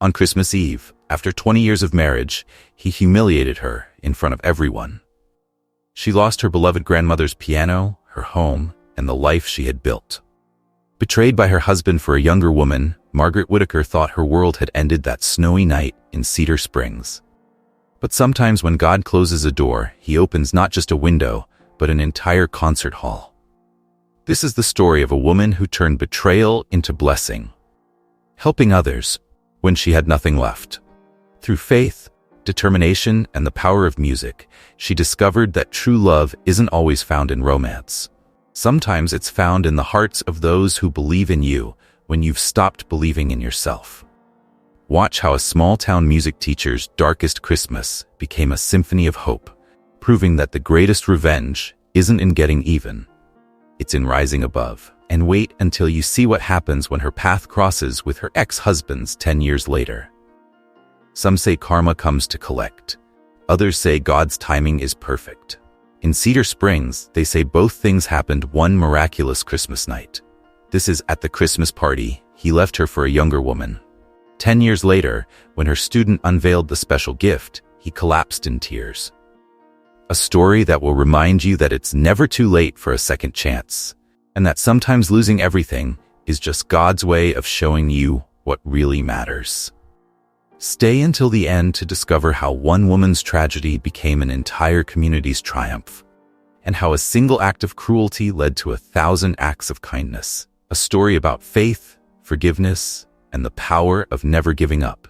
On Christmas Eve, after 20 years of marriage, he humiliated her in front of everyone. She lost her beloved grandmother's piano, her home, and the life she had built. Betrayed by her husband for a younger woman, Margaret Whittaker thought her world had ended that snowy night in Cedar Springs. But sometimes when God closes a door, he opens not just a window, but an entire concert hall. This is the story of a woman who turned betrayal into blessing, helping others when she had nothing left. Through faith, determination, and the power of music, she discovered that true love isn't always found in romance. Sometimes it's found in the hearts of those who believe in you when you've stopped believing in yourself. Watch how a small-town music teacher's darkest Christmas became a symphony of hope, proving that the greatest revenge isn't in getting even. It's in rising above. And wait until you see what happens when her path crosses with her ex-husband's 10 years later. Some say karma comes to collect. Others say God's timing is perfect. In Cedar Springs, they say both things happened one miraculous Christmas night. This is at the Christmas party. He left her for a younger woman. 10 years later, when her student unveiled the special gift, he collapsed in tears. A story that will remind you that it's never too late for a second chance, and that sometimes losing everything is just God's way of showing you what really matters. Stay until the end to discover how one woman's tragedy became an entire community's triumph, and how a single act of cruelty led to 1,000 acts of kindness. A story about faith, forgiveness, and the power of never giving up,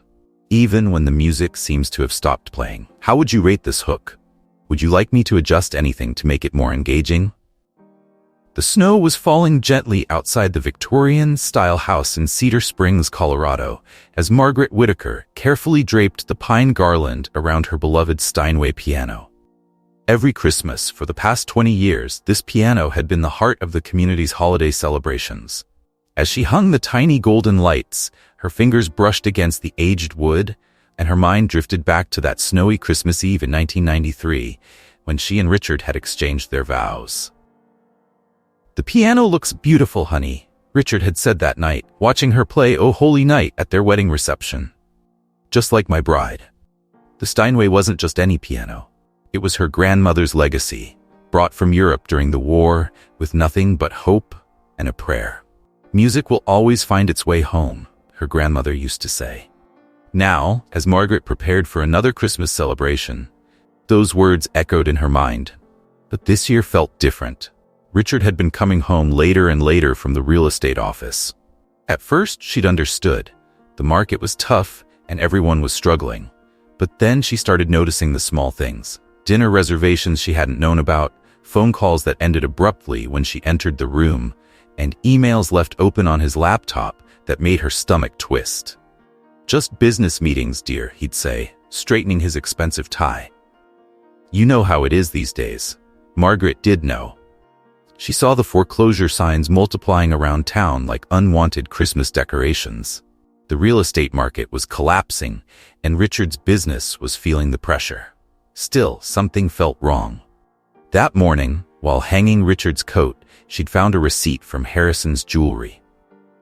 even when the music seems to have stopped playing. How would you rate this hook? Would you like me to adjust anything to make it more engaging? The snow was falling gently outside the Victorian-style house in Cedar Springs, Colorado, as Margaret Whittaker carefully draped the pine garland around her beloved Steinway piano. Every Christmas for the past 20 years, this piano had been the heart of the community's holiday celebrations. As she hung the tiny golden lights, her fingers brushed against the aged wood, and her mind drifted back to that snowy Christmas Eve in 1993, when she and Richard had exchanged their vows. "The piano looks beautiful, honey," Richard had said that night, watching her play "O Holy Night" at their wedding reception. "Just like my bride." The Steinway wasn't just any piano. It was her grandmother's legacy, brought from Europe during the war, with nothing but hope and a prayer. "Music will always find its way home," her grandmother used to say. Now, as Margaret prepared for another Christmas celebration, those words echoed in her mind. But this year felt different. Richard had been coming home later and later from the real estate office. At first, she'd understood. The market was tough and everyone was struggling. But then she started noticing the small things. Dinner reservations she hadn't known about, phone calls that ended abruptly when she entered the room, and emails left open on his laptop that made her stomach twist. "Just business meetings, dear," he'd say, straightening his expensive tie. You know how it is these days. Margaret did know. She saw the foreclosure signs multiplying around town like unwanted Christmas decorations. The real estate market was collapsing, and Richard's business was feeling the pressure. Still, something felt wrong. That morning, while hanging Richard's coat, she'd found a receipt from Harrison's Jewelry.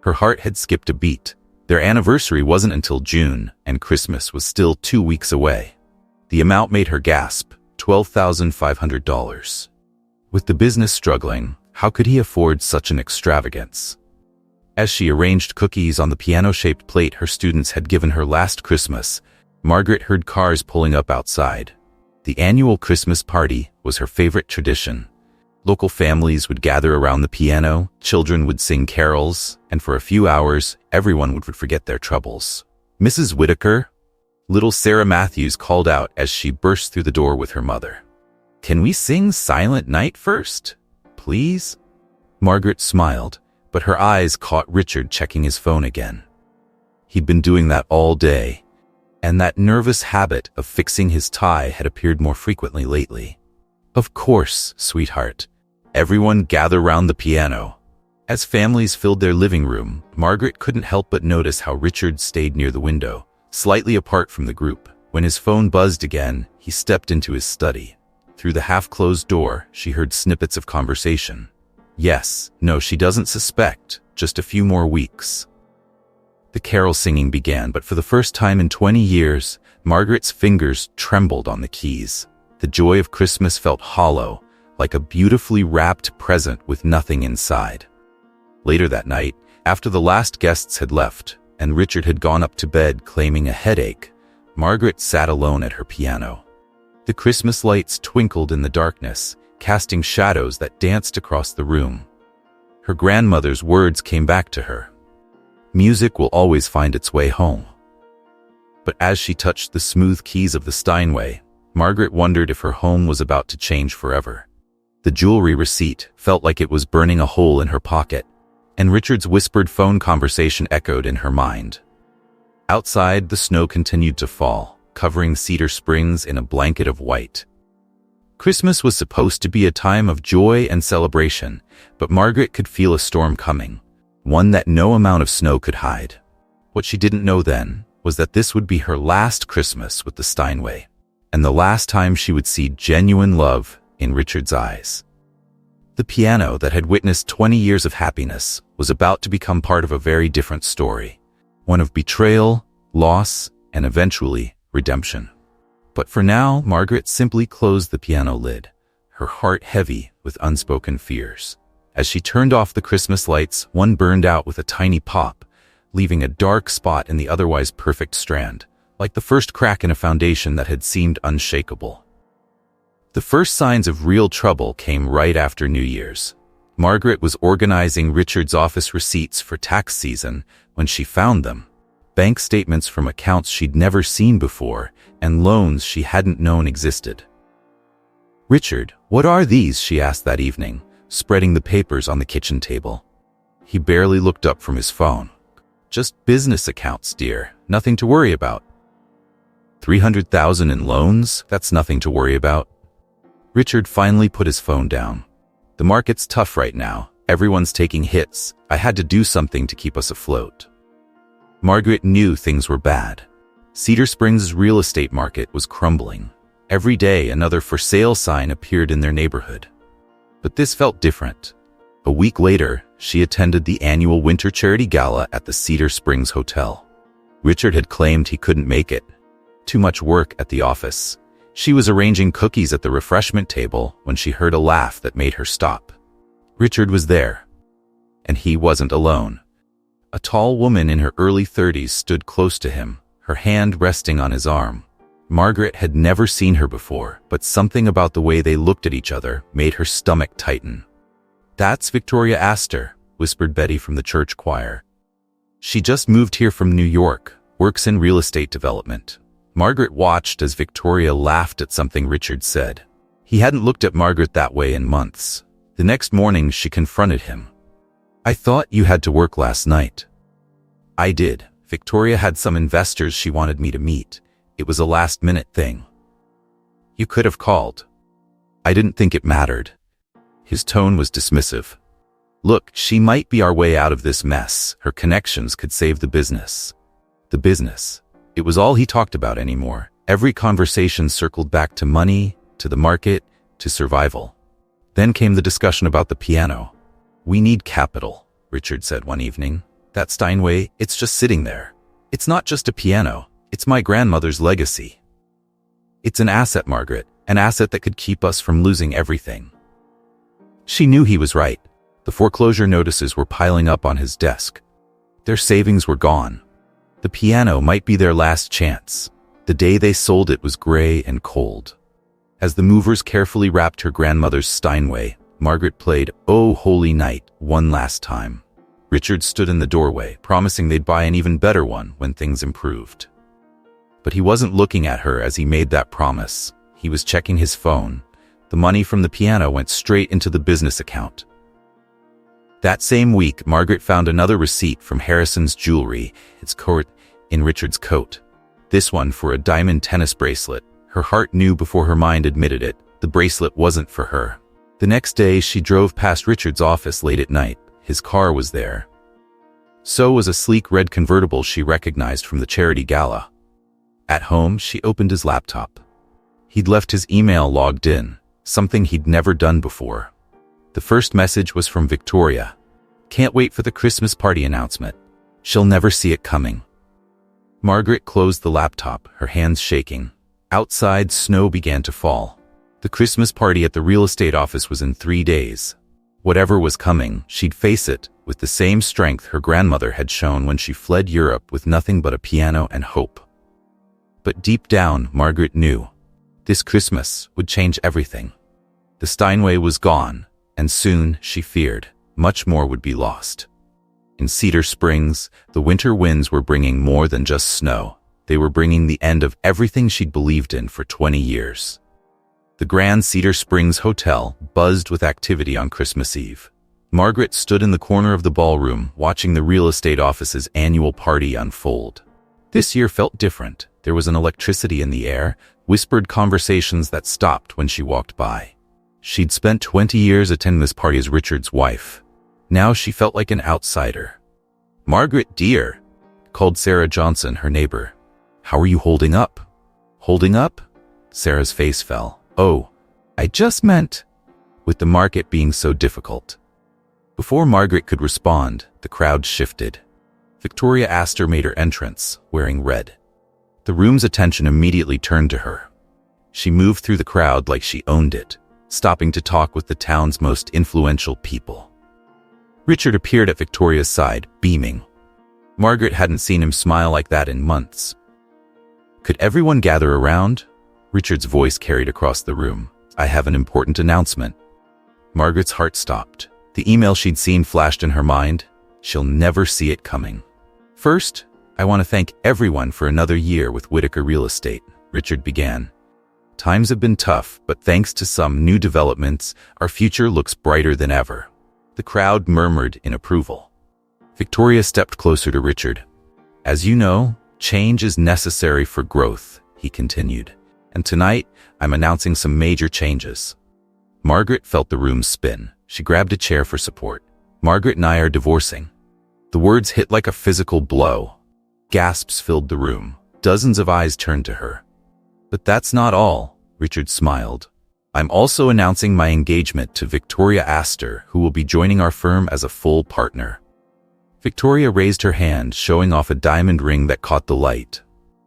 Her heart had skipped a beat. Their anniversary wasn't until June, and Christmas was still 2 weeks away. The amount made her gasp, $12,500. With the business struggling, how could he afford such an extravagance? As she arranged cookies on the piano-shaped plate her students had given her last Christmas, Margaret heard cars pulling up outside. The annual Christmas party was her favorite tradition. Local families would gather around the piano, children would sing carols, and for a few hours, everyone would forget their troubles. "Mrs. Whittaker?" Little Sarah Matthews called out as she burst through the door with her mother. "Can we sing Silent Night first, please?" Margaret smiled, but her eyes caught Richard checking his phone again. He'd been doing that all day, and that nervous habit of fixing his tie had appeared more frequently lately. "Of course, sweetheart." Everyone gathered round the piano. As families filled their living room, Margaret couldn't help but notice how Richard stayed near the window, slightly apart from the group. When his phone buzzed again, he stepped into his study. Through the half-closed door, she heard snippets of conversation. "Yes, no, she doesn't suspect. Just a few more weeks." The carol singing began, but for the first time in 20 years, Margaret's fingers trembled on the keys. The joy of Christmas felt hollow, like a beautifully wrapped present with nothing inside. Later that night, after the last guests had left, and Richard had gone up to bed claiming a headache, Margaret sat alone at her piano. The Christmas lights twinkled in the darkness, casting shadows that danced across the room. Her grandmother's words came back to her. Music will always find its way home. But as she touched the smooth keys of the Steinway, Margaret wondered if her home was about to change forever. The jewelry receipt felt like it was burning a hole in her pocket, and Richard's whispered phone conversation echoed in her mind. Outside, the snow continued to fall, covering Cedar Springs in a blanket of white. Christmas was supposed to be a time of joy and celebration, but Margaret could feel a storm coming, one that no amount of snow could hide. What she didn't know then was that this would be her last Christmas with the Steinway, and the last time she would see genuine love in Richard's eyes. The piano that had witnessed 20 years of happiness was about to become part of a very different story, one of betrayal, loss, and eventually redemption. But for now, Margaret simply closed the piano lid, her heart heavy with unspoken fears. As she turned off the Christmas lights, one burned out with a tiny pop, leaving a dark spot in the otherwise perfect strand, like the first crack in a foundation that had seemed unshakable. The first signs of real trouble came right after New Year's. Margaret was organizing Richard's office receipts for tax season when she found them. Bank statements from accounts she'd never seen before, and loans she hadn't known existed. "Richard, what are these?" she asked that evening, spreading the papers on the kitchen table. He barely looked up from his phone. "Just business accounts, dear. Nothing to worry about." $300,000 in loans? That's nothing to worry about. Richard finally put his phone down. "The market's tough right now. Everyone's taking hits. I had to do something to keep us afloat." Margaret knew things were bad. Cedar Springs' real estate market was crumbling. Every day, another for sale sign appeared in their neighborhood. But this felt different. A week later, she attended the annual winter charity gala at the Cedar Springs Hotel. Richard had claimed he couldn't make it. Too much work at the office. She was arranging cookies at the refreshment table when she heard a laugh that made her stop. Richard was there. And he wasn't alone. A tall woman in her early 30s stood close to him, her hand resting on his arm. Margaret had never seen her before, but something about the way they looked at each other made her stomach tighten. "That's Victoria Astor," whispered Betty from the church choir. "She just moved here from New York, works in real estate development." Margaret watched as Victoria laughed at something Richard said. He hadn't looked at Margaret that way in months. The next morning, she confronted him. "I thought you had to work last night." "I did. Victoria had some investors she wanted me to meet. It was a last-minute thing." "You could have called." "I didn't think it mattered." His tone was dismissive. "Look, she might be our way out of this mess. Her connections could save the business." The business. It was all he talked about anymore. Every conversation circled back to money, to the market, to survival. Then came the discussion about the piano. "We need capital," Richard said one evening. "That Steinway, it's just sitting there. It's not just a piano. It's my grandmother's legacy." "It's an asset, Margaret, an asset that could keep us from losing everything." She knew he was right. The foreclosure notices were piling up on his desk. Their savings were gone. The piano might be their last chance. The day they sold it was gray and cold. As the movers carefully wrapped her grandmother's Steinway, Margaret played "Oh Holy Night" one last time. Richard stood in the doorway, promising they'd buy an even better one when things improved. But he wasn't looking at her as he made that promise. He was checking his phone. The money from the piano went straight into the business account. That same week, Margaret found another receipt from Harrison's Jewelry, its coat in Richard's coat. This one for a diamond tennis bracelet. Her heart knew before her mind admitted it. The bracelet wasn't for her. The next day, she drove past Richard's office late at night. His car was there. So was a sleek red convertible she recognized from the charity gala. At home, she opened his laptop. He'd left his email logged in, something he'd never done before. The first message was from Victoria. "Can't wait for the Christmas party announcement. She'll never see it coming. Margaret closed the laptop, her hands shaking. Outside, snow began to fall. The Christmas party at the real estate office was in 3 days. Whatever was coming, she'd face it with the same strength her grandmother had shown when she fled Europe with nothing but a piano and hope. But deep down, Margaret knew this Christmas would change everything. The Steinway was gone, and soon, she feared, much more would be lost. In Cedar Springs, the winter winds were bringing more than just snow. They were bringing the end of everything she'd believed in for 20 years. The Grand Cedar Springs Hotel buzzed with activity on Christmas Eve. Margaret stood in the corner of the ballroom, watching the real estate office's annual party unfold. This year felt different. There was an electricity in the air, whispered conversations that stopped when she walked by. She'd spent 20 years attending this party as Richard's wife. Now she felt like an outsider. "Margaret, dear," called Sarah Johnson, her neighbor. "How are you holding up?" "Holding up?" Sarah's face fell. "Oh, I just meant," with the market being so difficult. Before Margaret could respond, the crowd shifted. Victoria Astor made her entrance, wearing red. The room's attention immediately turned to her. She moved through the crowd like she owned it, stopping to talk with the town's most influential people. Richard appeared at Victoria's side, beaming. Margaret hadn't seen him smile like that in months. "Could everyone gather around?" Richard's voice carried across the room. "I have an important announcement." Margaret's heart stopped. The email she'd seen flashed in her mind. She'll never see it coming. "First, I want to thank everyone for another year with Whitaker Real Estate," Richard began. "Times have been tough, but thanks to some new developments, our future looks brighter than ever." The crowd murmured in approval. Victoria stepped closer to Richard. "As you know, change is necessary for growth," he continued. "And tonight, I'm announcing some major changes." Margaret felt the room spin. She grabbed a chair for support. "Margaret and I are divorcing." The words hit like a physical blow. Gasps filled the room. Dozens of eyes turned to her. "But that's not all," Richard smiled. "I'm also announcing my engagement to Victoria Astor, who will be joining our firm as a full partner." Victoria raised her hand, showing off a diamond ring that caught the light.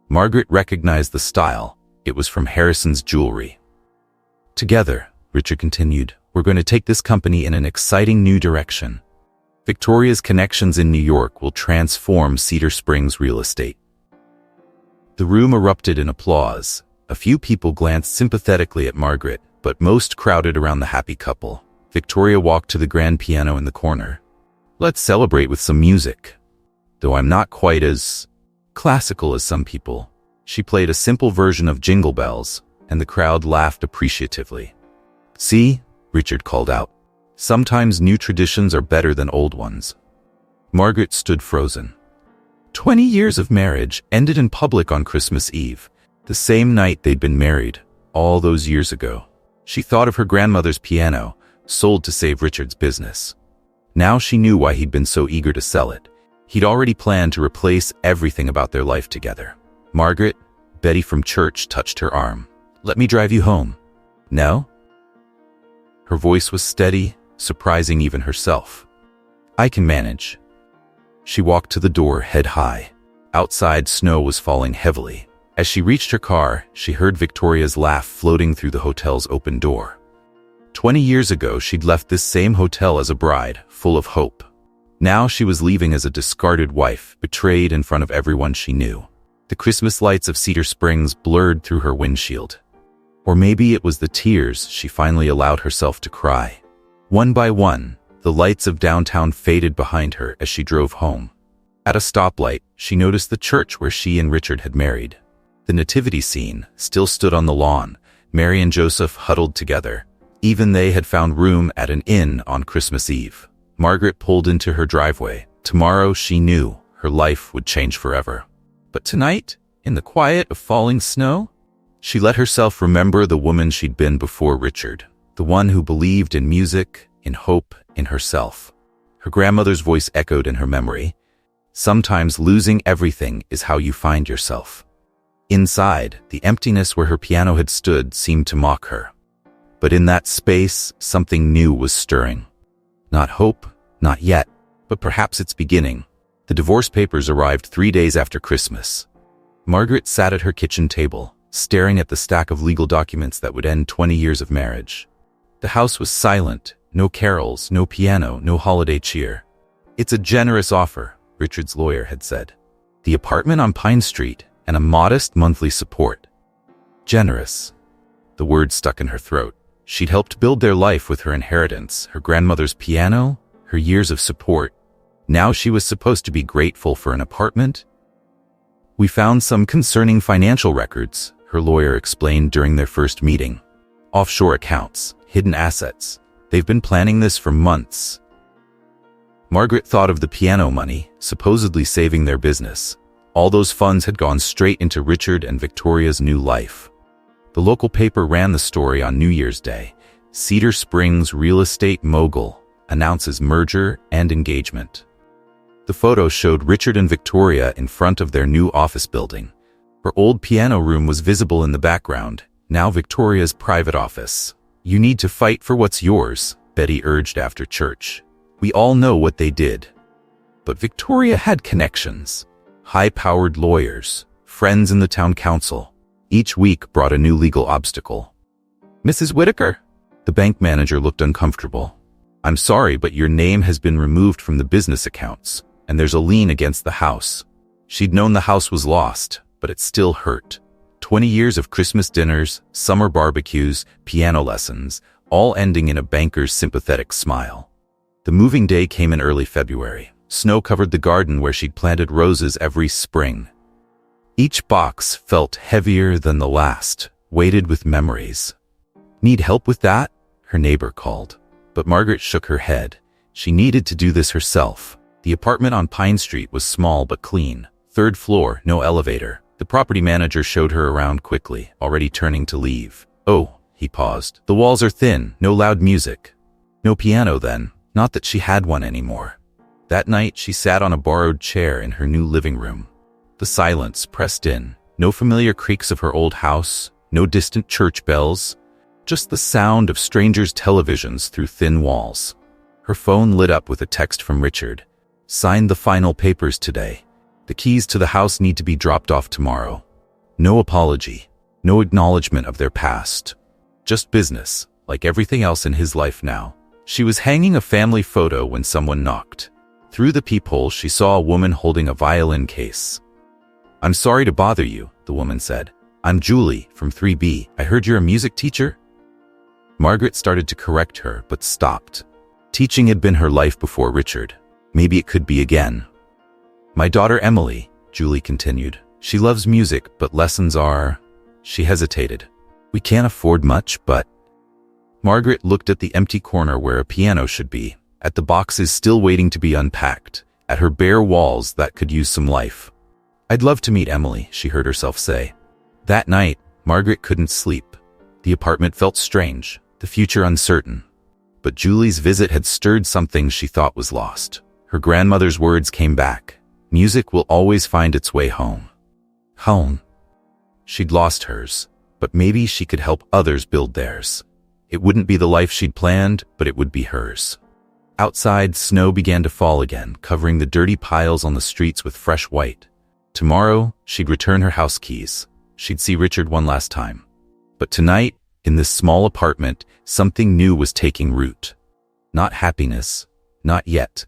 Margaret recognized the style. It was from Harrison's jewelry. "Together," Richard continued, "we're going to take this company in an exciting new direction. Victoria's connections in New York will transform Cedar Springs real estate." The room erupted in applause. A few people glanced sympathetically at Margaret, but most crowded around the happy couple. Victoria walked to the grand piano in the corner. "Let's celebrate with some music. Though I'm not quite as classical as some people." She played a simple version of Jingle Bells, and the crowd laughed appreciatively. "See," Richard called out, "sometimes new traditions are better than old ones." Margaret stood frozen. 20 years of marriage ended in public on Christmas Eve, the same night they'd been married, all those years ago. She thought of her grandmother's piano, sold to save Richard's business. Now she knew why he'd been so eager to sell it. He'd already planned to replace everything about their life together. "Margaret," Betty from church touched her arm. "Let me drive you home." "No?" Her voice was steady, surprising even herself. "I can manage." She walked to the door, head high. Outside, snow was falling heavily. As she reached her car, she heard Victoria's laugh floating through the hotel's open door. 20 years ago, she'd left this same hotel as a bride, full of hope. Now she was leaving as a discarded wife, betrayed in front of everyone she knew. The Christmas lights of Cedar Springs blurred through her windshield. Or maybe it was the tears she finally allowed herself to cry. One by one, the lights of downtown faded behind her as she drove home. At a stoplight, she noticed the church where she and Richard had married. The nativity scene still stood on the lawn, Mary and Joseph huddled together. Even they had found room at an inn on Christmas Eve. Margaret pulled into her driveway. Tomorrow, she knew, her life would change forever. But tonight, in the quiet of falling snow, she let herself remember the woman she'd been before Richard, the one who believed in music, in hope, in herself. Her grandmother's voice echoed in her memory. "Sometimes losing everything is how you find yourself." Inside, the emptiness where her piano had stood seemed to mock her. But in that space, something new was stirring. Not hope, not yet, but perhaps it's beginning. The divorce papers arrived 3 days after Christmas. Margaret sat at her kitchen table, staring at the stack of legal documents that would end 20 years of marriage. The house was silent, no carols, no piano, no holiday cheer. "It's a generous offer," Richard's lawyer had said. "The apartment on Pine Street and a modest monthly support." Generous. The word stuck in her throat. She'd helped build their life with her inheritance, her grandmother's piano, her years of support. Now she was supposed to be grateful for an apartment? "We found some concerning financial records," her lawyer explained during their first meeting. "Offshore accounts, hidden assets. They've been planning this for months." Margaret thought of the piano money, supposedly saving their business. All those funds had gone straight into Richard and Victoria's new life. The local paper ran the story on New Year's Day. Cedar Springs real estate mogul announces merger and engagement. The photo showed Richard and Victoria in front of their new office building. Her old piano room was visible in the background, now Victoria's private office. "You need to fight for what's yours," Betty urged after church. "We all know what they did." But Victoria had connections. High-powered lawyers, friends in the town council. Each week brought a new legal obstacle. "Mrs. Whitaker?" The bank manager looked uncomfortable. "I'm sorry, but your name has been removed from the business accounts, and there's a lien against the house." She'd known the house was lost, but it still hurt. 20 years of Christmas dinners, summer barbecues, piano lessons, all ending in a banker's sympathetic smile. The moving day came in early February. Snow covered the garden where she'd planted roses every spring. Each box felt heavier than the last, weighted with memories. "Need help with that?" her neighbor called. But Margaret shook her head. She needed to do this herself. The apartment on Pine Street was small but clean. 3rd floor, no elevator. The property manager showed her around quickly, already turning to leave. "Oh," he paused. "The walls are thin, no loud music." No piano then, not that she had one anymore. That night she sat on a borrowed chair in her new living room. The silence pressed in. No familiar creaks of her old house, no distant church bells, just the sound of strangers' televisions through thin walls. Her phone lit up with a text from Richard. "Signed the final papers today. The keys to the house need to be dropped off tomorrow." No apology, no acknowledgement of their past. Just business, like everything else in his life now. She was hanging a family photo when someone knocked. Through the peephole, she saw a woman holding a violin case. "I'm sorry to bother you," the woman said. "I'm Julie, from 3B. I heard you're a music teacher?" Margaret started to correct her, but stopped. Teaching had been her life before Richard. Maybe it could be again. "My daughter Emily," Julie continued. "She loves music, but lessons are..." She hesitated. "We can't afford much, but..." Margaret looked at the empty corner where a piano should be, at the boxes still waiting to be unpacked, at her bare walls that could use some life. "I'd love to meet Emily," she heard herself say. That night, Margaret couldn't sleep. The apartment felt strange, the future uncertain. But Julie's visit had stirred something she thought was lost. Her grandmother's words came back. Music will always find its way home. Home. She'd lost hers, but maybe she could help others build theirs. It wouldn't be the life she'd planned, but it would be hers. Outside, snow began to fall again, covering the dirty piles on the streets with fresh white. Tomorrow, she'd return her house keys. She'd see Richard one last time. But tonight, in this small apartment, something new was taking root. Not happiness, not yet,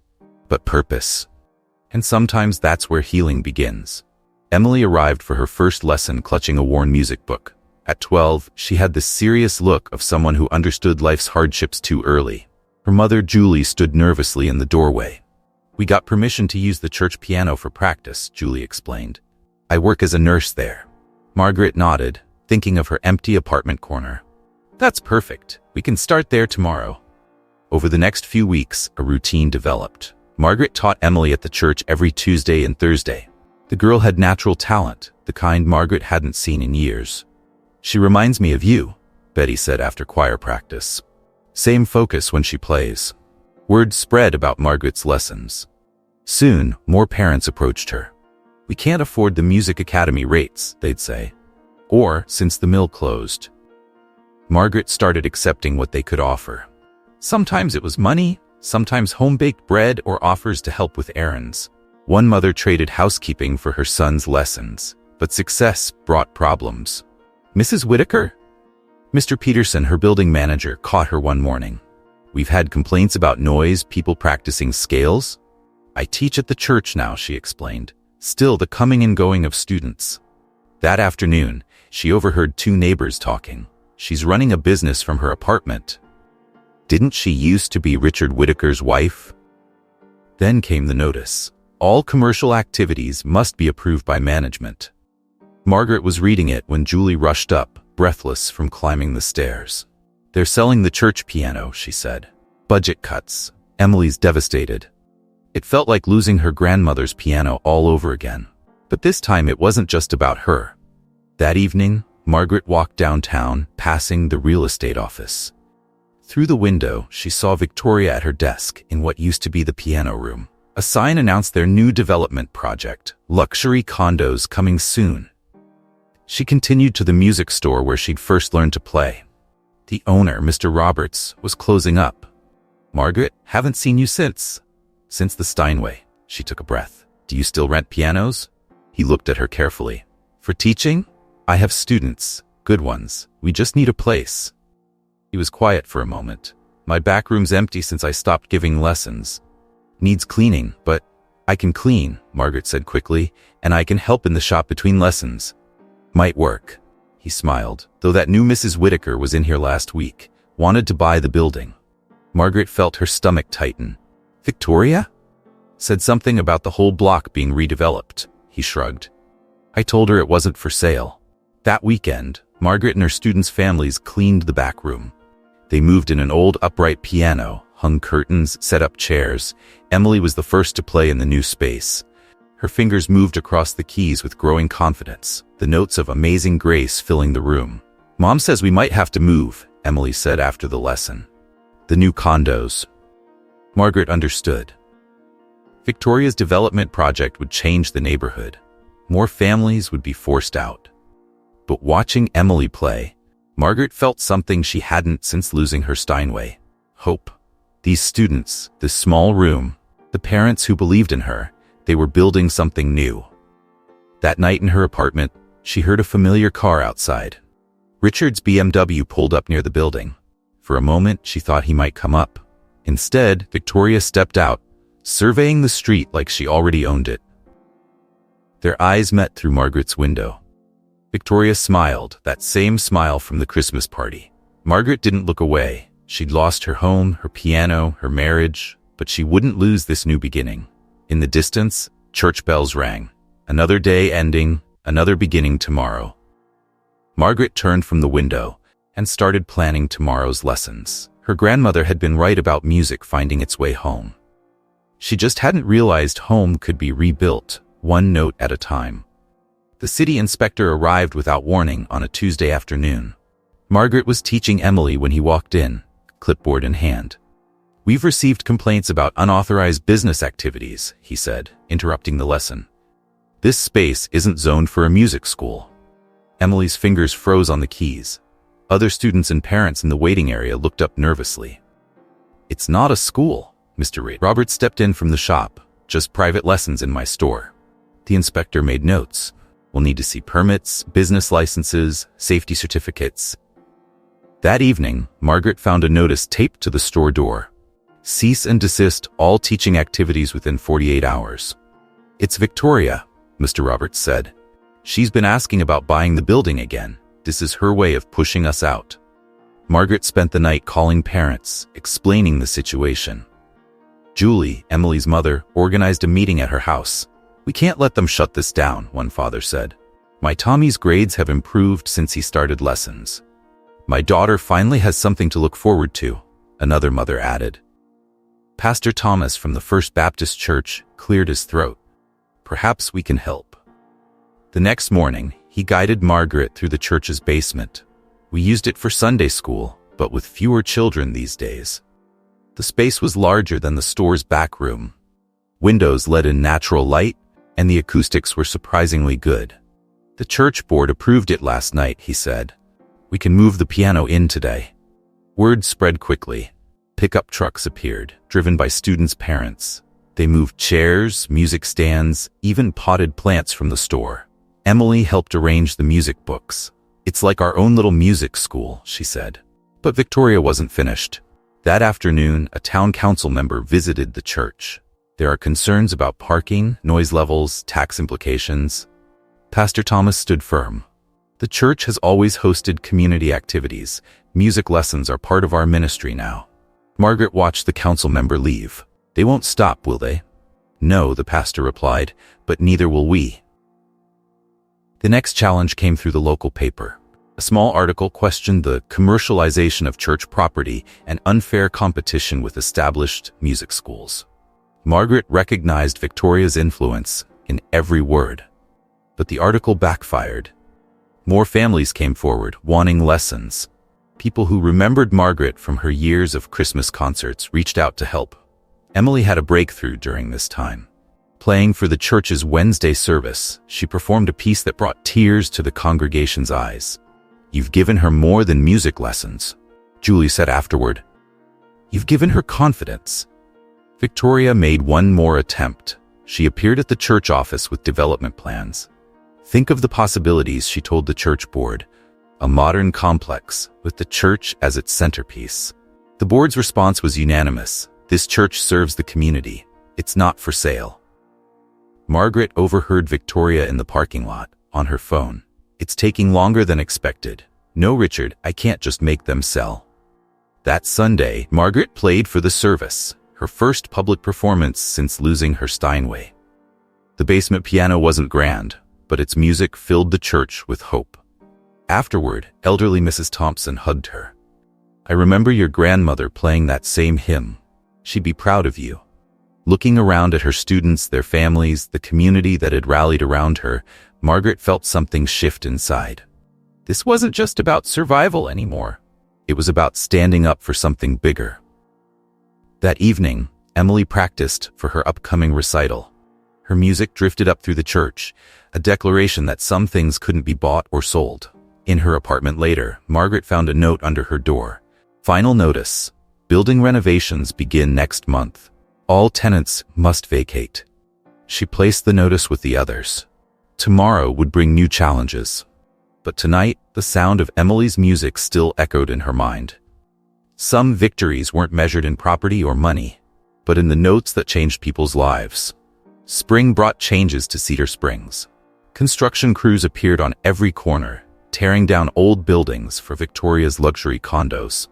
but purpose. And sometimes that's where healing begins. Emily arrived for her first lesson clutching a worn music book. At 12, she had the serious look of someone who understood life's hardships too early. Her mother, Julie, stood nervously in the doorway. "We got permission to use the church piano for practice," Julie explained. "I work as a nurse there." Margaret nodded, thinking of her empty apartment corner. "That's perfect. We can start there tomorrow." Over the next few weeks, a routine developed. Margaret taught Emily at the church every Tuesday and Thursday. The girl had natural talent, the kind Margaret hadn't seen in years. "She reminds me of you," Betty said after choir practice. Same focus when she plays. Word spread about Margaret's lessons. Soon, more parents approached her. "We can't afford the music academy rates," they'd say. Or, "Since the mill closed." Margaret started accepting what they could offer. Sometimes it was money, sometimes home-baked bread or offers to help with errands. One mother traded housekeeping for her son's lessons, but success brought problems. "Mrs. Whitaker?" Mr. Peterson, her building manager, caught her one morning. "We've had complaints about noise, people practicing scales." "I teach at the church now," she explained. "Still the coming and going of students." That afternoon, she overheard two neighbors talking. "She's running a business from her apartment. Didn't she used to be Richard Whitaker's wife?" Then came the notice. All commercial activities must be approved by management. Margaret was reading it when Julie rushed up, breathless from climbing the stairs. "They're selling the church piano," she said. "Budget cuts. Emily's devastated." It felt like losing her grandmother's piano all over again. But this time it wasn't just about her. That evening, Margaret walked downtown, passing the real estate office. Through the window, she saw Victoria at her desk in what used to be the piano room. A sign announced their new development project, luxury condos coming soon. She continued to the music store where she'd first learned to play. The owner, Mr. Roberts, was closing up. "Margaret, haven't seen you since." "Since the Steinway." She took a breath. "Do you still rent pianos?" He looked at her carefully. "For teaching? I have students, good ones. We just need a place." He was quiet for a moment. "My back room's empty since I stopped giving lessons. Needs cleaning, but I can clean," Margaret said quickly, "and I can help in the shop between lessons." "Might work." He smiled, though that new Mrs. Whitaker was in here last week, wanted to buy the building. Margaret felt her stomach tighten. "Victoria?" "Said something about the whole block being redeveloped." He shrugged. "I told her it wasn't for sale." That weekend, Margaret and her students' families cleaned the back room. They moved in an old upright piano, hung curtains, set up chairs. Emily was the first to play in the new space. Her fingers moved across the keys with growing confidence, the notes of amazing grace filling the room. "Mom says we might have to move," Emily said after the lesson. "The new condos." Margaret understood. Victoria's development project would change the neighborhood. More families would be forced out. But watching Emily play, Margaret felt something she hadn't since losing her Steinway. Hope. These students, this small room, the parents who believed in her, they were building something new. That night in her apartment, she heard a familiar car outside. Richard's BMW pulled up near the building. For a moment, she thought he might come up. Instead, Victoria stepped out, surveying the street like she already owned it. Their eyes met through Margaret's window. Victoria smiled, that same smile from the Christmas party. Margaret didn't look away. She'd lost her home, her piano, her marriage, but she wouldn't lose this new beginning. In the distance, church bells rang. Another day ending, another beginning tomorrow. Margaret turned from the window and started planning tomorrow's lessons. Her grandmother had been right about music finding its way home. She just hadn't realized home could be rebuilt, one note at a time. The city inspector arrived without warning on a Tuesday afternoon. Margaret was teaching Emily when he walked in, clipboard in hand. "We've received complaints about unauthorized business activities," he said, interrupting the lesson. "This space isn't zoned for a music school." Emily's fingers froze on the keys. Other students and parents in the waiting area looked up nervously. "It's not a school, Mr. Reed." Robert stepped in from the shop. "Just private lessons in my store." The inspector made notes. "We'll need to see permits, business licenses, safety certificates." That evening, Margaret found a notice taped to the store door. "Cease and desist all teaching activities within 48 hours. "It's Victoria," Mr. Roberts said. "She's been asking about buying the building again. This is her way of pushing us out." Margaret spent the night calling parents, explaining the situation. Julie, Emily's mother, organized a meeting at her house. "We can't let them shut this down," one father said. "My Tommy's grades have improved since he started lessons. My daughter finally has something to look forward to," another mother added. Pastor Thomas from the First Baptist Church cleared his throat. "Perhaps we can help." The next morning, he guided Margaret through the church's basement. "We used it for Sunday school, but with fewer children these days." The space was larger than the store's back room. Windows let in natural light, and the acoustics were surprisingly good. "The church board approved it last night," he said. "We can move the piano in today." Word spread quickly. Pickup trucks appeared, driven by students' parents. They moved chairs, music stands, even potted plants from the store. Emily helped arrange the music books. "It's like our own little music school," she said. But Victoria wasn't finished. That afternoon, a town council member visited the church. "There are concerns about parking, noise levels, tax implications." Pastor Thomas stood firm. "The church has always hosted community activities. Music lessons are part of our ministry now." Margaret watched the council member leave. "They won't stop, will they?" "No," the pastor replied, "but neither will we." The next challenge came through the local paper. A small article questioned the commercialization of church property and unfair competition with established music schools. Margaret recognized Victoria's influence in every word. But the article backfired. More families came forward, wanting lessons. People who remembered Margaret from her years of Christmas concerts reached out to help. Emily had a breakthrough during this time. Playing for the church's Wednesday service, she performed a piece that brought tears to the congregation's eyes. "You've given her more than music lessons," Julie said afterward. "You've given her confidence." Victoria made one more attempt. She appeared at the church office with development plans. "Think of the possibilities," she told the church board. "A modern complex, with the church as its centerpiece." The board's response was unanimous. "This church serves the community. It's not for sale." Margaret overheard Victoria in the parking lot, on her phone. "It's taking longer than expected. No, Richard, I can't just make them sell." That Sunday, Margaret played for the service, her first public performance since losing her Steinway. The basement piano wasn't grand, but its music filled the church with hope. Afterward, elderly Mrs. Thompson hugged her. "I remember your grandmother playing that same hymn. She'd be proud of you." Looking around at her students, their families, the community that had rallied around her, Margaret felt something shift inside. This wasn't just about survival anymore. It was about standing up for something bigger. That evening, Emily practiced for her upcoming recital. Her music drifted up through the church, a declaration that some things couldn't be bought or sold. In her apartment later, Margaret found a note under her door. "Final notice. Building renovations begin next month. All tenants must vacate." She placed the notice with the others. Tomorrow would bring new challenges. But tonight, the sound of Emily's music still echoed in her mind. Some victories weren't measured in property or money, but in the notes that changed people's lives. Spring brought changes to Cedar Springs. Construction crews appeared on every corner, tearing down old buildings for Victoria's luxury condos.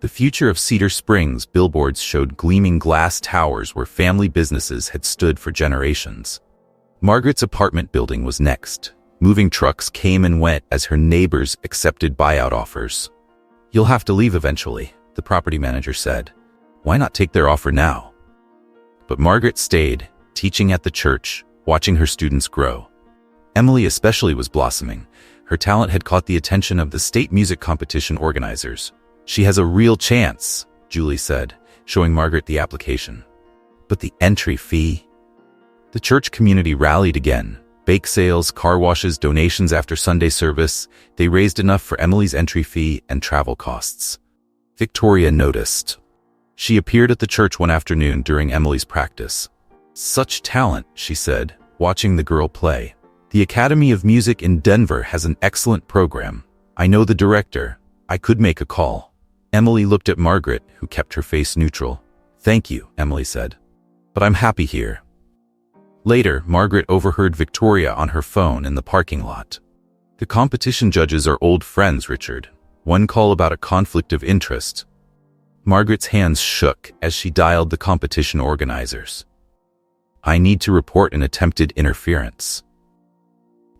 The future of Cedar Springs billboards showed gleaming glass towers where family businesses had stood for generations. Margaret's apartment building was next. Moving trucks came and went as her neighbors accepted buyout offers. "You'll have to leave eventually," the property manager said. "Why not take their offer now?" But Margaret stayed, teaching at the church, watching her students grow. Emily especially was blossoming. Her talent had caught the attention of the state music competition organizers. "She has a real chance," Julie said, showing Margaret the application. But the entry fee? The church community rallied again. Bake sales, car washes, donations after Sunday service. They raised enough for Emily's entry fee and travel costs. Victoria noticed. She appeared at the church one afternoon during Emily's practice. "Such talent," she said, watching the girl play. "The Academy of Music in Denver has an excellent program. I know the director. I could make a call." Emily looked at Margaret, who kept her face neutral. "Thank you," Emily said. "But I'm happy here." Later, Margaret overheard Victoria on her phone in the parking lot. "The competition judges are old friends, Richard. One call about a conflict of interest." Margaret's hands shook as she dialed the competition organizers. "I need to report an attempted interference."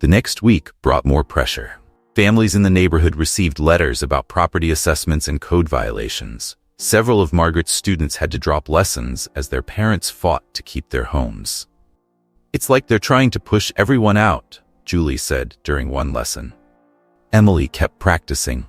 The next week brought more pressure. Families in the neighborhood received letters about property assessments and code violations. Several of Margaret's students had to drop lessons as their parents fought to keep their homes. "It's like they're trying to push everyone out," Julie said during one lesson. Emily kept practicing.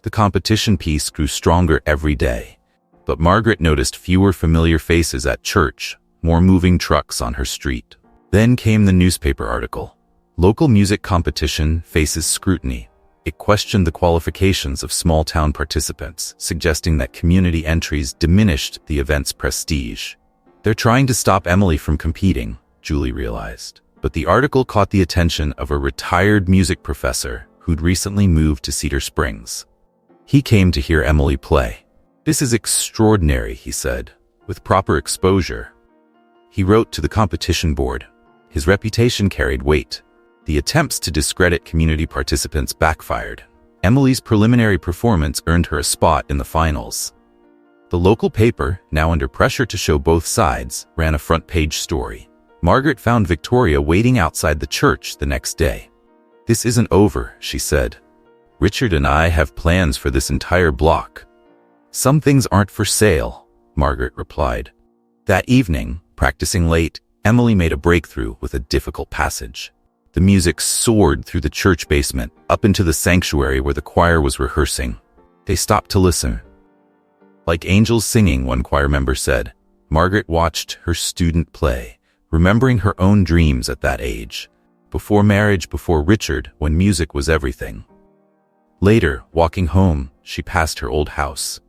The competition piece grew stronger every day, but Margaret noticed fewer familiar faces at church, more moving trucks on her street. Then came the newspaper article. Local music competition faces scrutiny. It questioned the qualifications of small-town participants, suggesting that community entries diminished the event's prestige. They're trying to stop Emily from competing, Julie realized. But the article caught the attention of a retired music professor who'd recently moved to Cedar Springs. He came to hear Emily play. "This is extraordinary," he said, "with proper exposure." He wrote to the competition board. His reputation carried weight. The attempts to discredit community participants backfired. Emily's preliminary performance earned her a spot in the finals. The local paper, now under pressure to show both sides, ran a front-page story. Margaret found Victoria waiting outside the church the next day. "This isn't over," she said. "Richard and I have plans for this entire block." "Some things aren't for sale," Margaret replied. That evening, practicing late, Emily made a breakthrough with a difficult passage. The music soared through the church basement, up into the sanctuary where the choir was rehearsing. They stopped to listen. "Like angels singing," one choir member said. Margaret watched her student play, remembering her own dreams at that age. Before marriage, before Richard, when music was everything. Later, walking home, she passed her old house.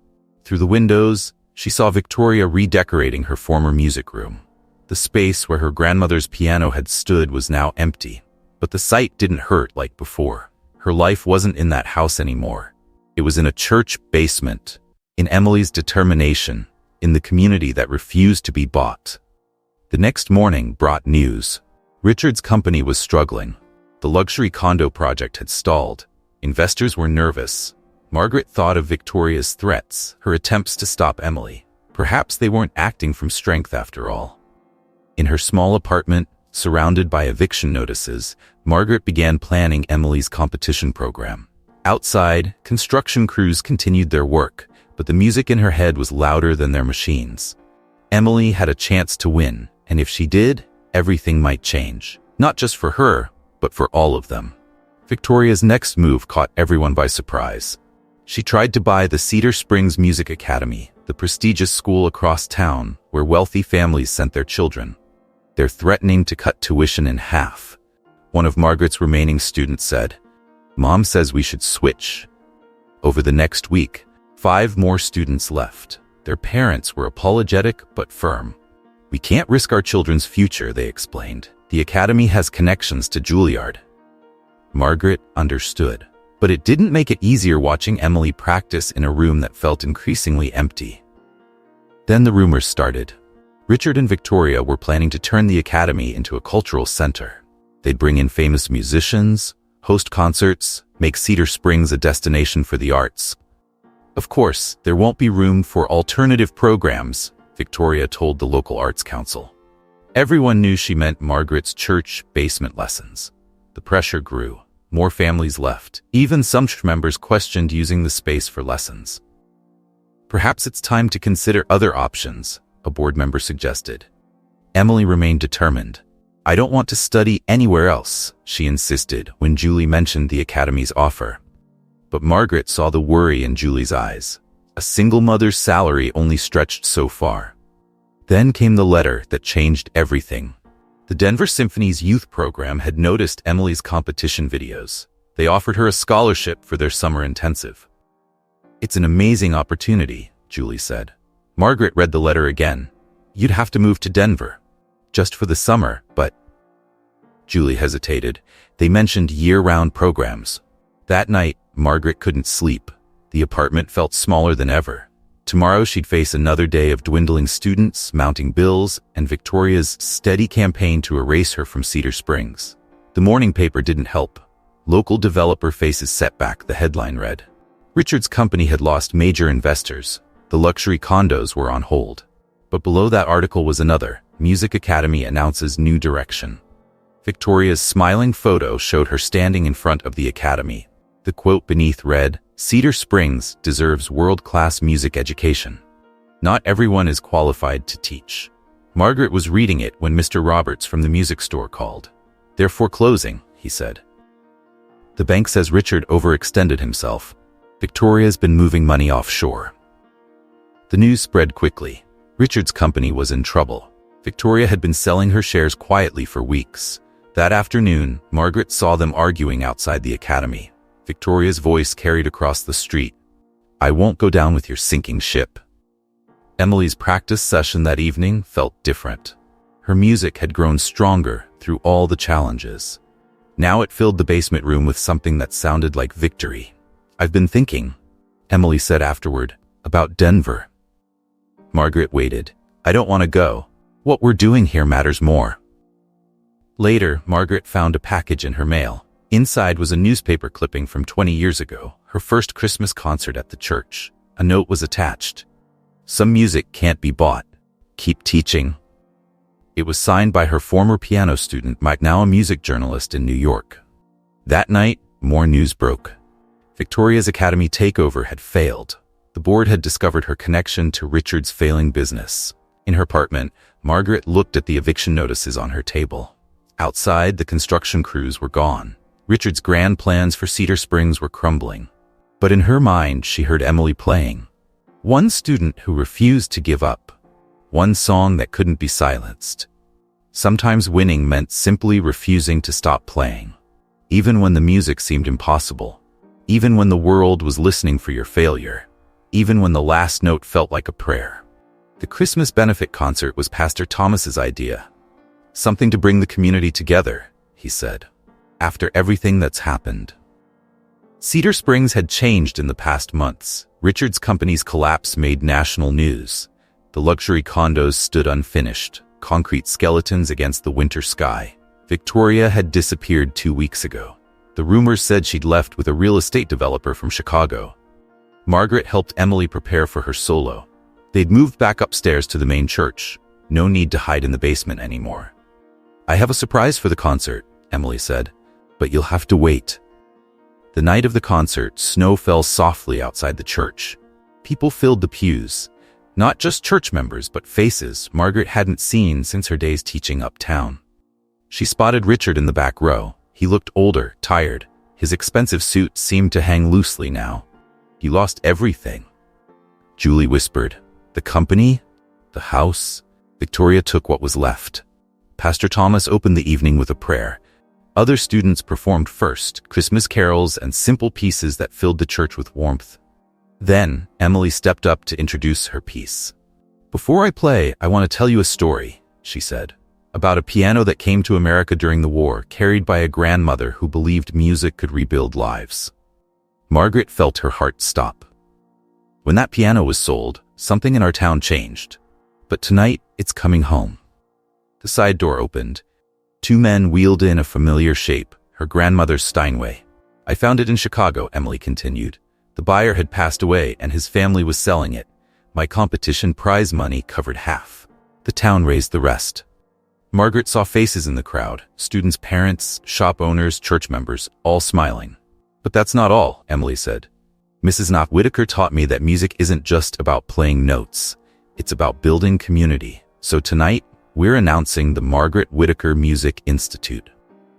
Through the windows, she saw Victoria redecorating her former music room. The space where her grandmother's piano had stood was now empty. But the sight didn't hurt like before. Her life wasn't in that house anymore. It was in a church basement, in Emily's determination, in the community that refused to be bought. The next morning brought news. Richard's company was struggling. The luxury condo project had stalled. Investors were nervous. Margaret thought of Victoria's threats, her attempts to stop Emily. Perhaps they weren't acting from strength after all. In her small apartment, surrounded by eviction notices, Margaret began planning Emily's competition program. Outside, construction crews continued their work, but the music in her head was louder than their machines. Emily had a chance to win, and if she did, everything might change. Not just for her, but for all of them. Victoria's next move caught everyone by surprise. She tried to buy the Cedar Springs Music Academy, the prestigious school across town where wealthy families sent their children. "They're threatening to cut tuition in half," one of Margaret's remaining students said. "Mom says we should switch." Over the next week, 5 more students left. Their parents were apologetic but firm. "We can't risk our children's future," they explained. "The academy has connections to Juilliard." Margaret understood, but it didn't make it easier watching Emily practice in a room that felt increasingly empty. Then the rumors started. Richard and Victoria were planning to turn the academy into a cultural center. They'd bring in famous musicians, host concerts, make Cedar Springs a destination for the arts. "Of course, there won't be room for alternative programs," Victoria told the local arts council. Everyone knew she meant Margaret's church basement lessons. The pressure grew. More families left. Even some church members questioned using the space for lessons. "Perhaps it's time to consider other options," a board member suggested. Emily remained determined. "I don't want to study anywhere else," she insisted when Julie mentioned the academy's offer. But Margaret saw the worry in Julie's eyes. A single mother's salary only stretched so far. Then came the letter that changed everything. The Denver Symphony's youth program had noticed Emily's competition videos. They offered her a scholarship for their summer intensive. "It's an amazing opportunity," Julie said. Margaret read the letter again. "You'd have to move to Denver. Just for the summer, but..." Julie hesitated. They mentioned year-round programs. That night, Margaret couldn't sleep. The apartment felt smaller than ever. Tomorrow she'd face another day of dwindling students, mounting bills, and Victoria's steady campaign to erase her from Cedar Springs. The morning paper didn't help. "Local developer faces setback," the headline read. Richard's company had lost major investors. The luxury condos were on hold. But below that article was another. Music Academy announces new direction. Victoria's smiling photo showed her standing in front of the academy. The quote beneath read, "Cedar Springs deserves world-class music education. Not everyone is qualified to teach." Margaret was reading it when Mr. Roberts from the music store called. "They're foreclosing," he said. "The bank says Richard overextended himself. Victoria's been moving money offshore." The news spread quickly. Richard's company was in trouble. Victoria had been selling her shares quietly for weeks. That afternoon, Margaret saw them arguing outside the academy. Victoria's voice carried across the street. "I won't go down with your sinking ship." Emily's practice session that evening felt different. Her music had grown stronger through all the challenges. Now it filled the basement room with something that sounded like victory. "I've been thinking," Emily said afterward, "about Denver." Margaret waited. "I don't want to go. What we're doing here matters more." Later, Margaret found a package in her mail. Inside was a newspaper clipping from 20 years ago, her first Christmas concert at the church. A note was attached. "Some music can't be bought. Keep teaching." It was signed by her former piano student, Mike, now a music journalist in New York. That night, more news broke. Victoria's Academy takeover had failed. The board had discovered her connection to Richard's failing business. In her apartment, Margaret looked at the eviction notices on her table. Outside, the construction crews were gone. Richard's grand plans for Cedar Springs were crumbling. But in her mind, she heard Emily playing. One student who refused to give up. One song that couldn't be silenced. Sometimes winning meant simply refusing to stop playing. Even when the music seemed impossible. Even when the world was listening for your failure. Even when the last note felt like a prayer. The Christmas benefit concert was Pastor Thomas's idea. "Something to bring the community together," he said. "After everything that's happened." Cedar Springs had changed in the past months. Richard's company's collapse made national news. The luxury condos stood unfinished, concrete skeletons against the winter sky. Victoria had disappeared 2 weeks ago. The rumors said she'd left with a real estate developer from Chicago. Margaret helped Emily prepare for her solo. They'd moved back upstairs to the main church. No need to hide in the basement anymore. "I have a surprise for the concert," Emily said, "but you'll have to wait." The night of the concert, snow fell softly outside the church. People filled the pews. Not just church members, but faces Margaret hadn't seen since her days teaching uptown. She spotted Richard in the back row. He looked older, tired. His expensive suit seemed to hang loosely now. He lost everything. Julie whispered, "The company? The house?" Victoria took what was left. Pastor Thomas opened the evening with a prayer. Other students performed first, Christmas carols and simple pieces that filled the church with warmth. Then, Emily stepped up to introduce her piece. "Before I play, I want to tell you a story," she said, "about a piano that came to America during the war, carried by a grandmother who believed music could rebuild lives." Margaret felt her heart stop. When that piano was sold, something in our town changed. But tonight, it's coming home. The side door opened. 2 men wheeled in a familiar shape, her grandmother's Steinway. "I found it in Chicago," Emily continued. "The buyer had passed away and his family was selling it. My competition prize money covered half. The town raised the rest." Margaret saw faces in the crowd, students' parents, shop owners, church members, all smiling. "But that's not all," Emily said. "Mrs. Knopf Whitaker taught me that music isn't just about playing notes. It's about building community. So tonight, we're announcing the Margaret Whitaker Music Institute."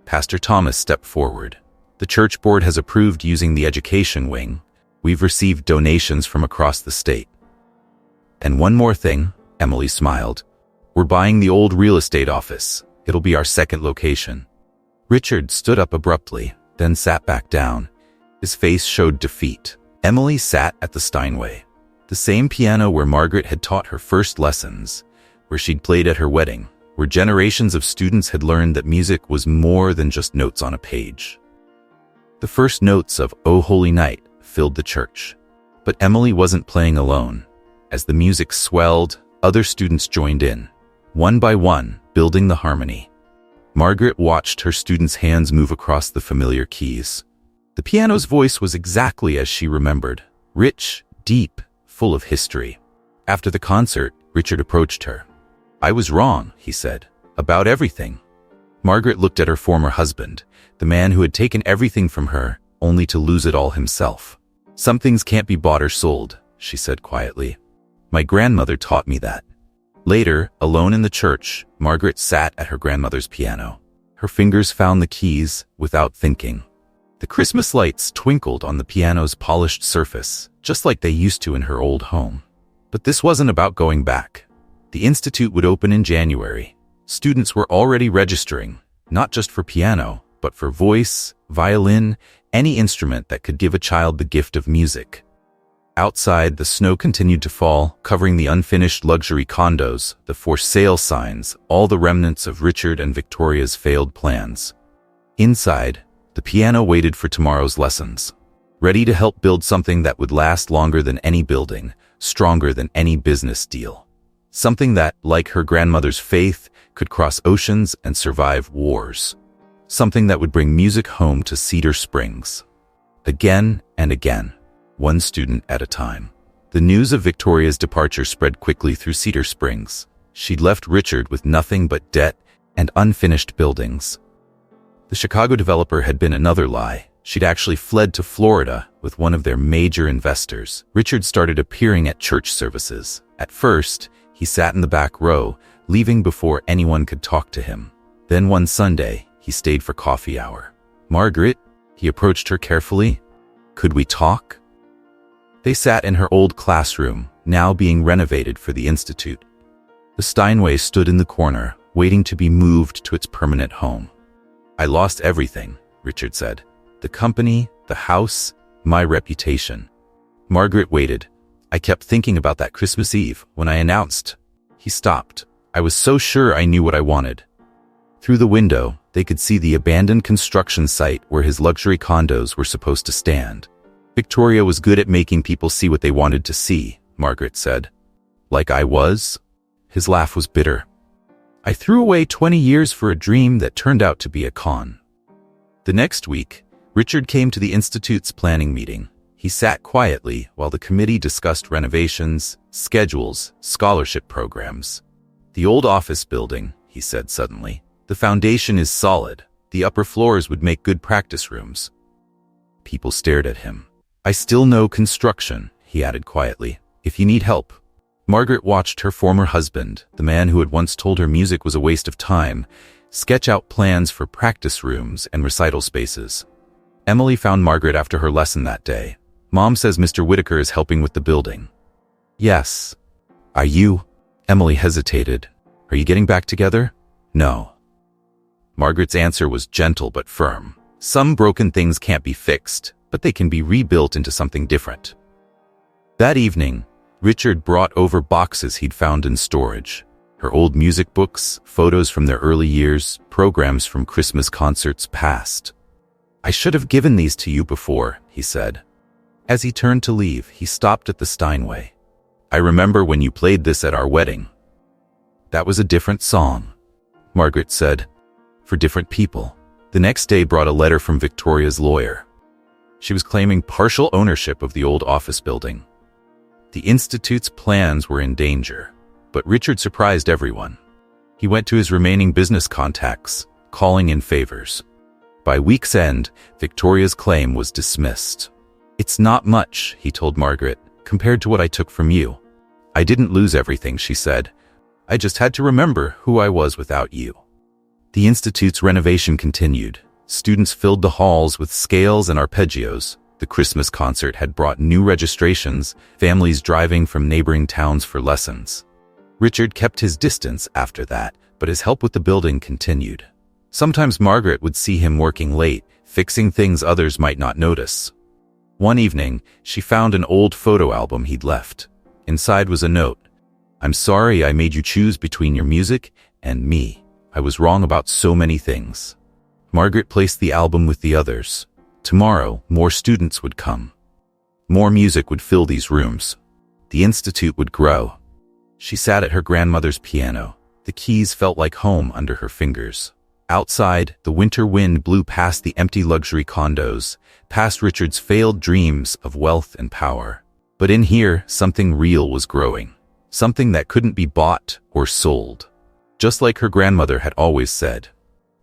Pastor Thomas stepped forward. "The church board has approved using the education wing. We've received donations from across the state. And one more thing," Emily smiled. "We're buying the old real estate office. It'll be our second location." Richard stood up abruptly, then sat back down. His face showed defeat. Emily sat at the Steinway, the same piano where Margaret had taught her first lessons, where she'd played at her wedding, where generations of students had learned that music was more than just notes on a page. The first notes of "O Holy Night" filled the church. But Emily wasn't playing alone. As the music swelled, other students joined in, one by one, building the harmony. Margaret watched her students' hands move across the familiar keys. The piano's voice was exactly as she remembered, rich, deep, full of history. After the concert, Richard approached her. "I was wrong," he said, "about everything." Margaret looked at her former husband, the man who had taken everything from her, only to lose it all himself. "Some things can't be bought or sold," she said quietly. "My grandmother taught me that." Later, alone in the church, Margaret sat at her grandmother's piano. Her fingers found the keys without thinking. The Christmas lights twinkled on the piano's polished surface, just like they used to in her old home. But this wasn't about going back. The institute would open in January. Students were already registering, not just for piano, but for voice, violin, any instrument that could give a child the gift of music. Outside, the snow continued to fall, covering the unfinished luxury condos, the for sale signs, all the remnants of Richard and Victoria's failed plans. Inside, the piano waited for tomorrow's lessons, ready to help build something that would last longer than any building, stronger than any business deal. Something that, like her grandmother's faith, could cross oceans and survive wars. Something that would bring music home to Cedar Springs. Again and again. One student at a time. The news of Victoria's departure spread quickly through Cedar Springs. She'd left Richard with nothing but debt and unfinished buildings. The Chicago developer had been another lie. She'd actually fled to Florida with one of their major investors. Richard started appearing at church services. At first, he sat in the back row, leaving before anyone could talk to him. Then one Sunday, he stayed for coffee hour. "Margaret," he approached her carefully. "Could we talk?" They sat in her old classroom, now being renovated for the Institute. The Steinway stood in the corner, waiting to be moved to its permanent home. "I lost everything," Richard said. "The company, the house, my reputation." Margaret waited. "I kept thinking about that Christmas Eve when I announced." He stopped. "I was so sure I knew what I wanted." Through the window, they could see the abandoned construction site where his luxury condos were supposed to stand. "Victoria was good at making people see what they wanted to see," Margaret said. "Like I was?" His laugh was bitter. "I threw away 20 years for a dream that turned out to be a con." The next week, Richard came to the Institute's planning meeting. He sat quietly while the committee discussed renovations, schedules, scholarship programs. "The old office building," he said suddenly. "The foundation is solid. The upper floors would make good practice rooms." People stared at him. "I still know construction," he added quietly, "if you need help." Margaret watched her former husband, the man who had once told her music was a waste of time, sketch out plans for practice rooms and recital spaces. Emily found Margaret after her lesson that day. "Mom says Mr. Whitaker is helping with the building." "Yes." "Are you?" Emily hesitated. "Are you getting back together?" "No." Margaret's answer was gentle but firm. "Some broken things can't be fixed, but they can be rebuilt into something different." That evening, Richard brought over boxes he'd found in storage. Her old music books, photos from their early years, programs from Christmas concerts past. "I should have given these to you before," he said. As he turned to leave, he stopped at the Steinway. "I remember when you played this at our wedding." "That was a different song," Margaret said. "For different people." The next day brought a letter from Victoria's lawyer. She was claiming partial ownership of the old office building. The Institute's plans were in danger, but Richard surprised everyone. He went to his remaining business contacts, calling in favors. By week's end, Victoria's claim was dismissed. "It's not much," he told Margaret, "compared to what I took from you." "I didn't lose everything," she said. "I just had to remember who I was without you." The Institute's renovation continued. Students filled the halls with scales and arpeggios. The Christmas concert had brought new registrations, families driving from neighboring towns for lessons. Richard kept his distance after that, but his help with the building continued. Sometimes Margaret would see him working late, fixing things others might not notice. One evening, she found an old photo album he'd left. Inside was a note. "I'm sorry I made you choose between your music and me. I was wrong about so many things." Margaret placed the album with the others. Tomorrow, more students would come. More music would fill these rooms. The Institute would grow. She sat at her grandmother's piano. The keys felt like home under her fingers. Outside, the winter wind blew past the empty luxury condos, past Richard's failed dreams of wealth and power. But in here, something real was growing. Something that couldn't be bought or sold. Just like her grandmother had always said.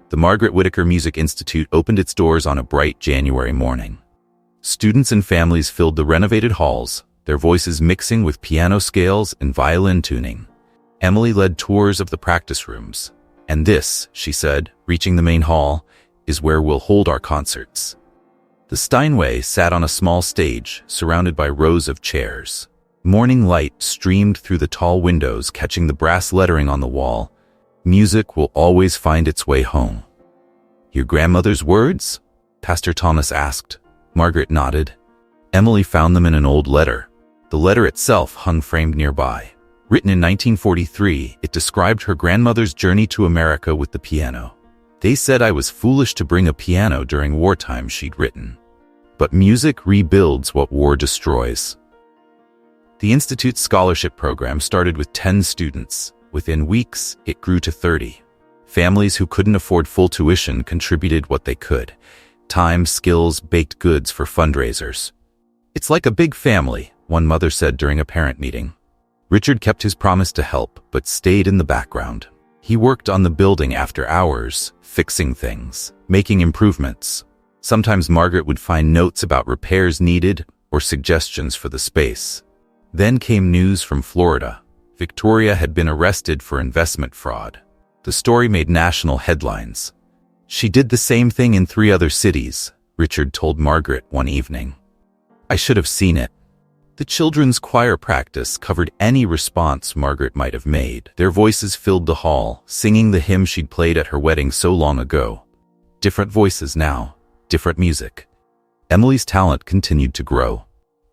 The Margaret Whitaker Music Institute opened its doors on a bright January morning. Students and families filled the renovated halls, their voices mixing with piano scales and violin tuning. Emily led tours of the practice rooms. "And this," she said, reaching the main hall, "is where we'll hold our concerts." The Steinway sat on a small stage, surrounded by rows of chairs. Morning light streamed through the tall windows, catching the brass lettering on the wall. "Music will always find its way home." "Your grandmother's words?" Pastor Thomas asked. Margaret nodded. Emily found them in an old letter. The letter itself hung framed nearby. Written in 1943, it described her grandmother's journey to America with the piano. They said I was foolish to bring a piano during wartime, she'd written. But music rebuilds what war destroys. The Institute's scholarship program started with 10 students. Within weeks, it grew to 30. Families who couldn't afford full tuition contributed what they could. Time, skills, baked goods for fundraisers. It's like a big family, one mother said during a parent meeting. Richard kept his promise to help, but stayed in the background. He worked on the building after hours, fixing things, making improvements. Sometimes Margaret would find notes about repairs needed or suggestions for the space. Then came news from Florida. Victoria had been arrested for investment fraud. The story made national headlines. She did the same thing in 3 other cities, Richard told Margaret one evening. I should have seen it. The children's choir practice covered any response Margaret might have made. Their voices filled the hall, singing the hymn she'd played at her wedding so long ago. Different voices now, different music. Emily's talent continued to grow.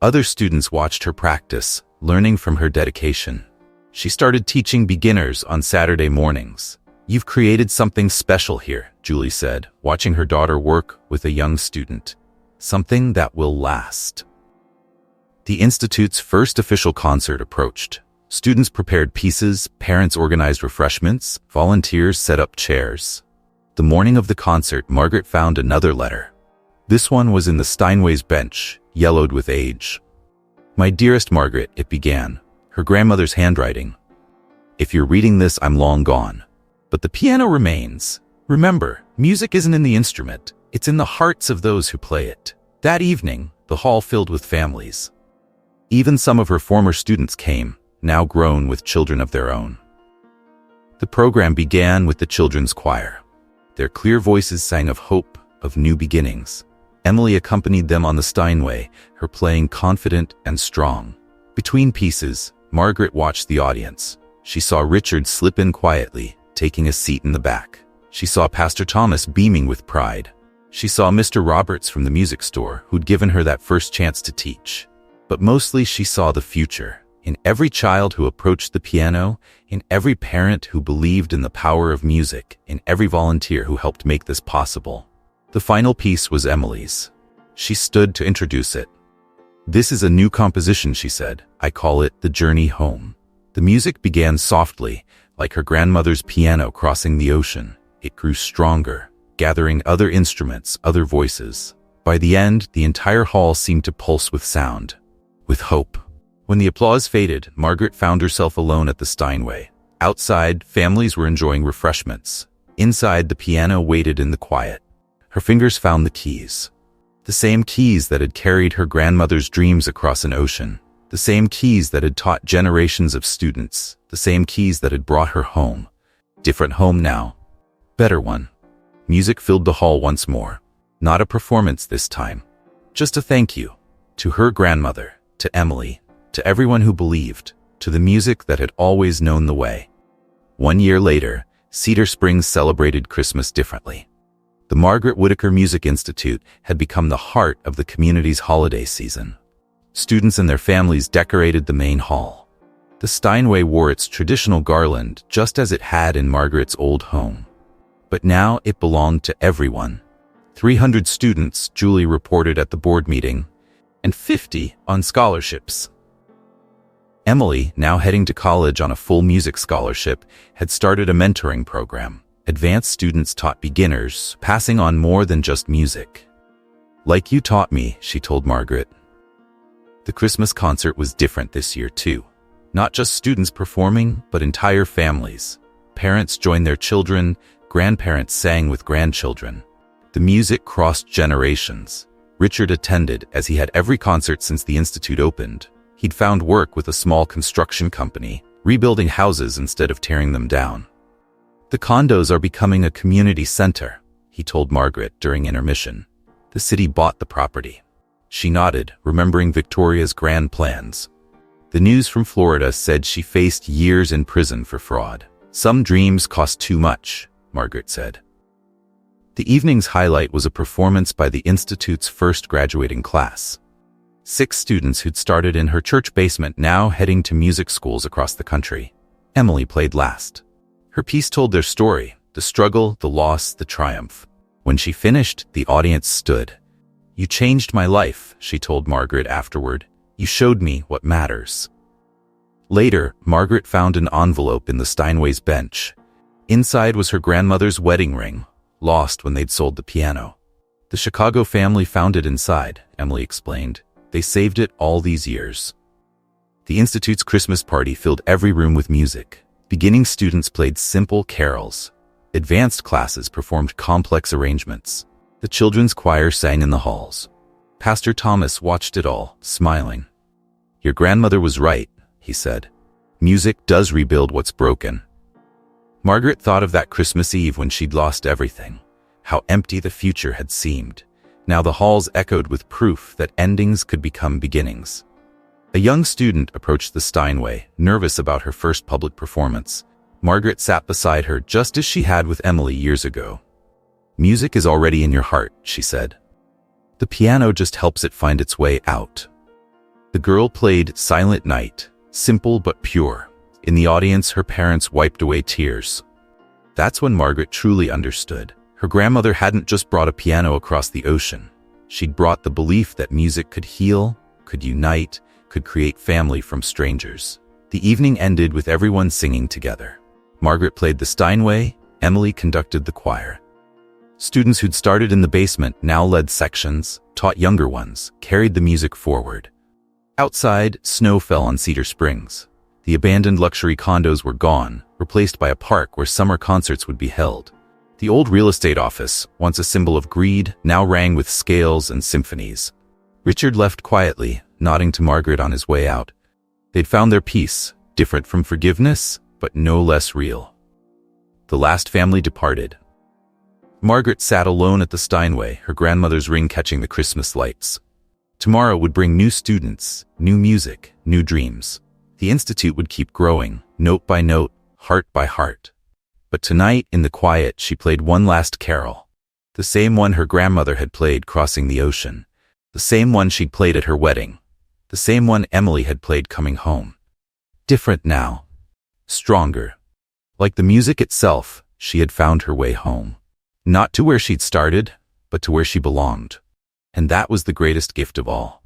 Other students watched her practice, learning from her dedication. She started teaching beginners on Saturday mornings. You've created something special here, Julie said, watching her daughter work with a young student. Something that will last. The Institute's first official concert approached. Students prepared pieces, parents organized refreshments, volunteers set up chairs. The morning of the concert, Margaret found another letter. This one was in the Steinway's bench, yellowed with age. My dearest Margaret, it began, her grandmother's handwriting. If you're reading this, I'm long gone. But the piano remains. Remember, music isn't in the instrument, it's in the hearts of those who play it. That evening, the hall filled with families. Even some of her former students came, now grown with children of their own. The program began with the children's choir. Their clear voices sang of hope, of new beginnings. Emily accompanied them on the Steinway, her playing confident and strong. Between pieces, Margaret watched the audience. She saw Richard slip in quietly, taking a seat in the back. She saw Pastor Thomas beaming with pride. She saw Mr. Roberts from the music store, who'd given her that first chance to teach. But mostly she saw the future, in every child who approached the piano, in every parent who believed in the power of music, in every volunteer who helped make this possible. The final piece was Emily's. She stood to introduce it. This is a new composition, she said. I call it The Journey Home. The music began softly, like her grandmother's piano crossing the ocean. It grew stronger, gathering other instruments, other voices. By the end, the entire hall seemed to pulse with sound, with hope. When the applause faded, Margaret found herself alone at the Steinway. Outside, families were enjoying refreshments. Inside, the piano waited in the quiet. Her fingers found the keys. The same keys that had carried her grandmother's dreams across an ocean. The same keys that had taught generations of students. The same keys that had brought her home. Different home now. Better one. Music filled the hall once more. Not a performance this time. Just a thank you. To her grandmother. To Emily, to everyone who believed, to the music that had always known the way. 1 year later, Cedar Springs celebrated Christmas differently. The Margaret Whitaker Music Institute had become the heart of the community's holiday season. Students and their families decorated the main hall. The Steinway wore its traditional garland just as it had in Margaret's old home. But now it belonged to everyone. 300 students, Julie reported at the board meeting, and 50 on scholarships. Emily, now heading to college on a full music scholarship, had started a mentoring program. Advanced students taught beginners, passing on more than just music. Like you taught me, she told Margaret. The Christmas concert was different this year too. Not just students performing, but entire families. Parents joined their children, grandparents sang with grandchildren. The music crossed generations. Richard attended, as he had every concert since the Institute opened. He'd found work with a small construction company, rebuilding houses instead of tearing them down. The condos are becoming a community center, he told Margaret during intermission. The city bought the property. She nodded, remembering Victoria's grand plans. The news from Florida said she faced years in prison for fraud. Some dreams cost too much, Margaret said. The evening's highlight was a performance by the Institute's first graduating class. 6 students who'd started in her church basement now heading to music schools across the country. Emily played last. Her piece told their story, the struggle, the loss, the triumph. When she finished, the audience stood. "You changed my life," she told Margaret afterward. "You showed me what matters." Later, Margaret found an envelope in the Steinways' bench. Inside was her grandmother's wedding ring, lost when they'd sold the piano. "The Chicago family found it inside," Emily explained. "They saved it all these years." The Institute's Christmas party filled every room with music. Beginning students played simple carols. Advanced classes performed complex arrangements. The children's choir sang in the halls. Pastor Thomas watched it all, smiling. "Your grandmother was right," he said. "Music does rebuild what's broken." Margaret thought of that Christmas Eve when she'd lost everything, how empty the future had seemed. Now the halls echoed with proof that endings could become beginnings. A young student approached the Steinway, nervous about her first public performance. Margaret sat beside her just as she had with Emily years ago. "Music is already in your heart," she said. "The piano just helps it find its way out." The girl played Silent Night, simple but pure. In the audience, her parents wiped away tears. That's when Margaret truly understood. Her grandmother hadn't just brought a piano across the ocean. She'd brought the belief that music could heal, could unite, could create family from strangers. The evening ended with everyone singing together. Margaret played the Steinway, Emily conducted the choir. Students who'd started in the basement now led sections, taught younger ones, carried the music forward. Outside, snow fell on Cedar Springs. The abandoned luxury condos were gone, replaced by a park where summer concerts would be held. The old real estate office, once a symbol of greed, now rang with scales and symphonies. Richard left quietly, nodding to Margaret on his way out. They'd found their peace, different from forgiveness, but no less real. The last family departed. Margaret sat alone at the Steinway, her grandmother's ring catching the Christmas lights. Tomorrow would bring new students, new music, new dreams. The Institute would keep growing, note by note, heart by heart. But tonight, in the quiet, she played one last carol. The same one her grandmother had played crossing the ocean. The same one she'd played at her wedding. The same one Emily had played coming home. Different now. Stronger. Like the music itself, she had found her way home. Not to where she'd started, but to where she belonged. And that was the greatest gift of all.